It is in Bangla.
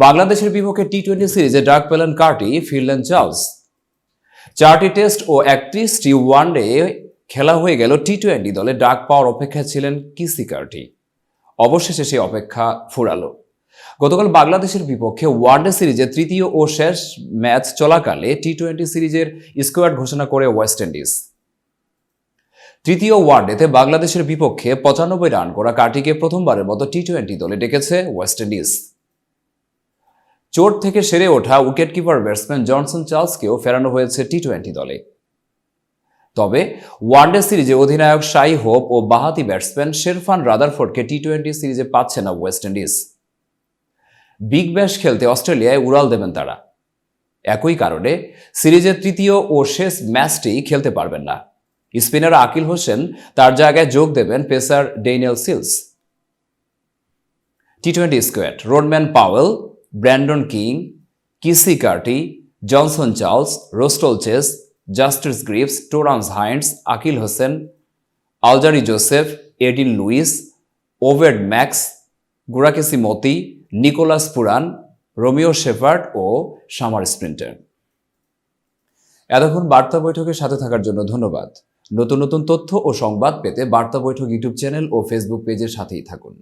বাংলাদেশের বিপক্ষে টি-20 সিরিজে ডাক পেলেন কার্টি, ফিরলেন চার্লস। 4টি টেস্ট ও 31টি ওয়ানডে খেলা হয়ে গেল টি-20 দলে ডাক পাওয়ার অপেক্ষায় ছিলেন কিসি কার্টি। অবশেষে সেই অপেক্ষা ফুরালো। গতকাল বাংলাদেশের বিপক্ষে ওয়ানডে সিরিজের তৃতীয় ও শেষ ম্যাচ চলাকালে টি-20 সিরিজের স্কোয়াড ঘোষণা করে ওয়েস্ট ইন্ডিজ। তৃতীয় ওয়ানডেতে বাংলাদেশের বিপক্ষে 95 রান করা কার্টিকে প্রথমবারের মতো টি-20 দলে ডেকেছে ওয়েস্ট ইন্ডিজ। চোট থেকে সেরে ওঠা উইকেটকিপার ব্যাটসম্যান জনসন চার্লসকেও ফেরানো হয়েছে টি-20 দলে। তবে ওয়ানডে সিরিজে অধিনায়ক শাই হোপ ও বাঁহাতি ব্যাটসম্যান শেরফান রাদারফোর্ডকে টি-20 সিরিজে পাচ্ছে না ওয়েস্ট ইন্ডিজ। বিগ ব্যাশ খেলতে অস্ট্রেলিয়ায় উড়াল দেবেন তারা। একই কারণে সিরিজের তৃতীয় ও শেষ ম্যাচটি খেলতে পারবেন না। স্পিনার আকিল হোসেন তার জায়গায় যোগ দেবেন পেসার ডেনিয়েল সিলস। টি-20 squad: Rovman Powell, Brandon King, Keacy Carty, Johnson Charles, Roston Chase, Justin Greaves, Terrance Hinds, Akeal Hosein, Alzarri Joseph, Evin Lewis, Obed McCoy, Gudakesh Motie, Nicholas Pooran, Romario Shepherd ও সামার স্প্রিন্টার। এতক্ষণ বার্তা বৈঠকের সাথে থাকার জন্য ধন্যবাদ। নতুন নতুন তথ্য ও সংবাদ পেতে বার্তা বৈঠক ইউটিউব চ্যানেল ও ফেসবুক পেজের সাথেই থাকুন।